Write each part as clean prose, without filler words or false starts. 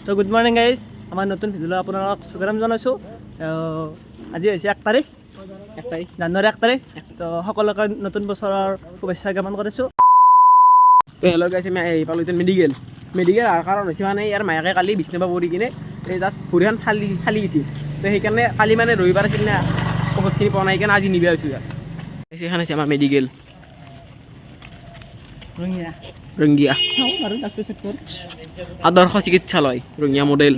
তো good morning guys, আমাৰ নতুন ভিডিঅ'লৈ আপোনালোকক স্বাগতম জনাইছোঁ। আজি হৈছে 1 তাৰিখ জানুৱাৰী 1 তাৰিখ। তো সকলোকে নতুন বছৰৰ শুভেচ্ছা জ্ঞাপন কৰিছোঁ। তো হেল্ল' গাইছ, আমি আহি পালোঁ এতিয়া মেডিকেল অহাৰ কাৰণ হৈছে মানে ইয়াৰ মায়াকে কালি বিছনাৰ পৰা পৰি কিনে এই জাষ্ট ভৰিখন ফালি গৈছিল। তো সেইকাৰণে কালি মানে ৰবিবাৰ আছিল না, ঔষধখিনি পোৱা নাই, সেইকাৰণে আজি নিব আহিছোঁ ইয়াত। সেইখন হৈছে আমাৰ মেডিকেল ৰঙিয়া আদৰ্শ চিকিৎসালয় ৰঙিয়া মডেল।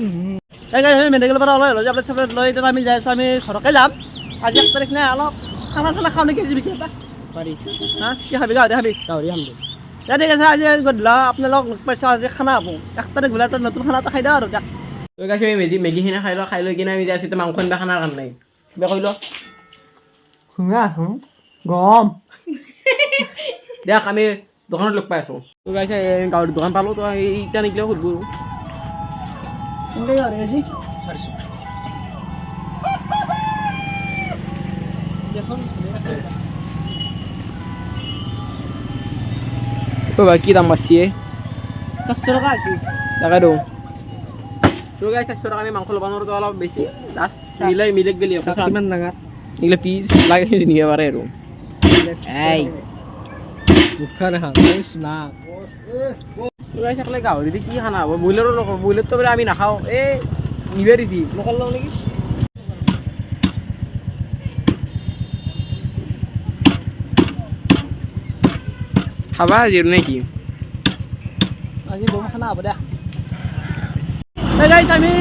মেডিকেলৰ পৰা ওলাই টেবলেট চেবলেট লৈ এতিয়া আমি যাই আছোঁ। আমি ঘৰকে যাম। আজি 1 তাৰিখ নাই, অলপ খানা চানা খাওঁ নেকি? জীৱিকা পাৰি হা, কি খাবি? গাহৰি খাবি? গাহৰি খাম দে। ঠিক আছে, আজি গধূলা আপোনালোক লগ পাইছোঁ। আজি খানা হ'ব 1 তাৰিখ বোলে, তো নতুন খানা এটা খাই দিওঁ আৰু তাক। তই গাইছে মেগীখিনি খাই লৈ কিনে আমি যাই আছোঁ মাংস আনিব খানাৰ কাৰণে। কিবা কৈ ল গম দিয়ক, আমি দোকানত লগ পাই আছোঁ। তই গাইছে গাঁৱৰ দোকান পালোঁ, তই এতিয়া নিকিলেও সুধিব। কি দাম বাঢ়িছে? 400 টকা আছে। তাকেতো তোৰ গাই 400 টকা আমি মাংস ল'ব নোৱাৰোঁ, অলপ বেছি লাষ্ট মিলাই গেলি কিমান ডাঙৰ এইগিলা পিচ লাগে নিব পাৰে আৰু তোৰ গাই চাকলে গাহৰি দি কি খানা হ'ব? ব্ৰইলাৰটো বোলে আমি নাখাওঁ। এই নিবে দিছি লোকেল লওঁ নেকি? খাবা আজি নেকি? আজি বম খানা হ'ব দে। গাইছ, আমি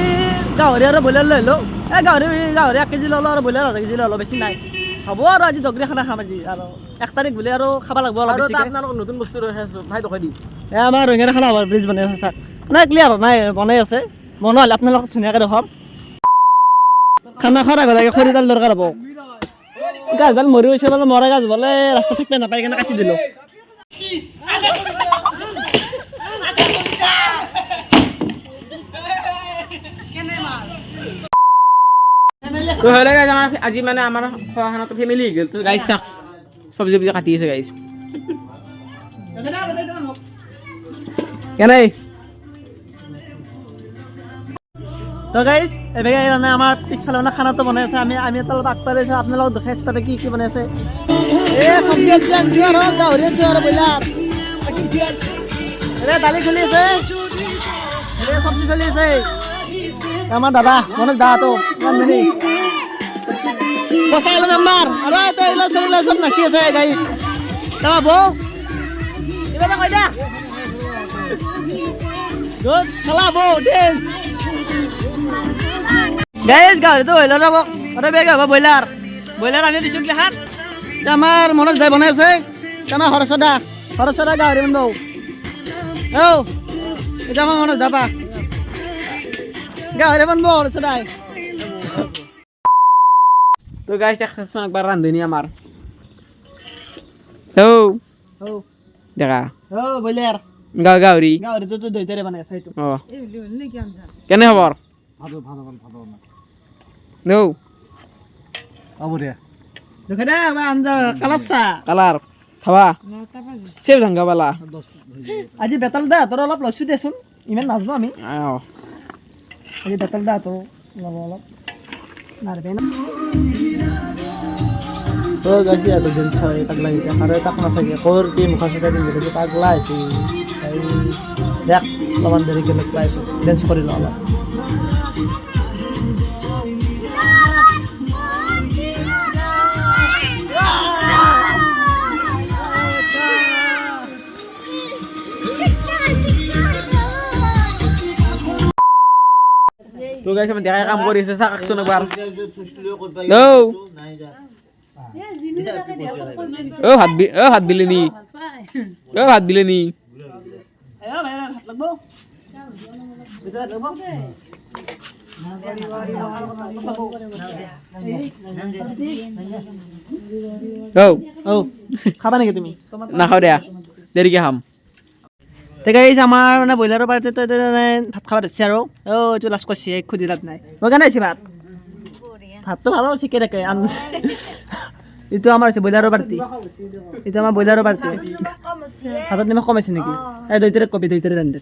গাহৰি আৰু ব্ৰইলাৰ লৈ ল'লোঁ। গাহৰি 1 কেজি ল'লোঁ আৰু ব্ৰইলাৰ 1/2 কেজি ল'লোঁ, বেছি নাই। হ'ব আৰু আজি দগৰি খানা খাম আজি। আৰু 1 তাৰিখ বুলি আৰু খাব লাগিব অলপ বেছিকৈ। আপোনালোক নতুন বস্তু ৰখাই আছোঁ, ভাই দোকান দি আমাৰ ৰঙিয়াৰ খানা হ'ব। ব্ৰিজ বনাই আছে, চাওক নাই ক্লিয়াৰ নাই, বনাই আছে। বনালে আপোনালোকক ধুনীয়াকৈ দেখাম। খানা খোৱাৰ আগত লাগে খৰিডাল দৰকাৰ হ'ব। গাছডাল মৰি গৈছে বোলে, মৰা গাছ বোলে ৰাস্তা থাকিব নাপায়, সেইকাৰণে কাটি দিলোঁ। তো হ'লে গাইছ, আমাৰ আজি মানে আমাৰ খোৱা খানাটো ফেমিলি হৈ গ'ল। তো গাইছ চাওক, চব্জি কাটি আছে গাইছ। কেনে তো গাইছ, এবেগে মানে আমাৰ পিছফালে মানে খানাটো বনাই আছে। আমি এটা অলপ আগফালে আছোঁ, আপোনালোকক দেখাই আছোঁ তাতে কি বনাই আছে। চব্জি আনছি আৰু গাহৰি আনছি আৰু ব্ৰইলাৰ। দালি চলি আছে, চব্জি চলি আছে। আমাৰ দাদা মনোজ দাটো বচাই ল'ম আমাৰ আৰু এইবিলাক চলিলে চব নাচি আছে গাইছ। বৌ কিবা এটা কৈ দে। গুড চলা বৌ দেই। গাইছ, গাহৰিটো হৈ ল'ব আৰু বেগ হ'ব ব্ৰইলাৰ আনি দিছোঁ গিলাখান। আমাৰ মনোজ দাই বনাই আছে। আমাৰ হৰচদা গাহৰি বনাব। এতিয়া আমাৰ মনোজ দা পা গাহৰি বনাব হৰচদাই। তো গাইছ একচোন একবাৰ ৰান্ধনি আমাৰ দেখা ব্ৰইলাৰ গাহৰিটোতো দৈতাৰে বনাই আছে। অঁ, কেনে খবৰ? কালাৰ খাবা চেব ধাংগা পালা। আজি বেতাল দা হাতৰ অলপ লৈছোঁ দেচোন, ইমান নাজানো আমি। আজি বেতাল দা হাতৰ ল'ব অলপ নাৰবে না। গাছি আৰু ডেন্স হয় পাগলা এতিয়া আৰু তাক নাচাগে ক'ৰ কি মুখা চুখা পিন্ধি গৈছে, পাগলা হৈছে। দেখ অলপমান দেৰিকৈ লগ পাই আছোঁ, ডেন্স কৰি লওঁ অলপ। তো গাইছ আমি দেখাই কাম কৰি আছে, চাক একচোন একবাৰ। ভাত দিলে নি? ভাত দিলে নি? খাবা নেকি তুমি? নাখাওঁ দিয়া, দেৰিকৈ খাম। গাইছ, আমাৰ মানে ব্ৰইলাৰৰ পাৰ্টিটো ভাত খাব দিছে আৰু এইটো লাষ্ট কৰিছে, খুজি লাভ নাই। মই কেনে আহিছে ভাতটো ভাল চিকেন একে এইটো আমাৰ হৈছে ব্ৰইলাৰৰ পাৰ্টি এইটো আমাৰ ব্ৰইলাৰৰ পাৰ্টি হাতত নিমখ কমাইছে নেকি এই দৈতাৰে কবি দৈতাৰে ৰান্ধে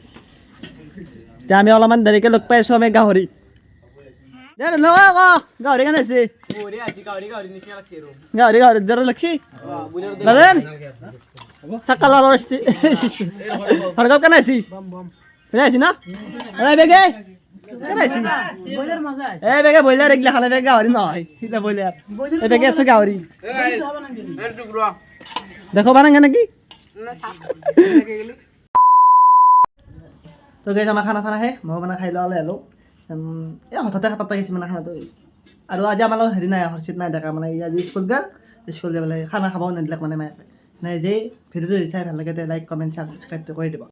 এতিয়া আমি অলপমান দেৰিকৈ লগ পাই আছোঁ আমি গাহৰি দে লগ গাহৰি কেনে আছে গাহৰি গাহৰি দৰে লাগছি নাজান চাকালা লৰস্তি হৰগাঁও কেনে আছি কেনে আছি না এই বেগে কেনে আছি এই বেগে ব্ৰইলাৰ এগিলা খালে বেগে গাহৰি নহয় সিলা ব্ৰইলাৰ এই বেগে আছে গাহৰি দেখো বানাঙ্গা নাকি তো গাইছ আমাৰ খানা চানা শেষ মই মানে খাই লোৱা হ'লে এই হঠাতে পাতা গৈছে মানে খানাটো আৰু আজি আমাৰ লগত হেৰি নাই হৰ্ষিত নাই দেখা মানে আজি স্কুল গ'ল স্কুল যাবলৈ খানা খাবও নিদিলাক মানে মায়ে নাই যে ভিডিঅ'টো চাই ভাল লাগে লাইক কমেণ্ট শ্বেয়াৰ ছাবস্ক্ৰাইবটো কৰি দিব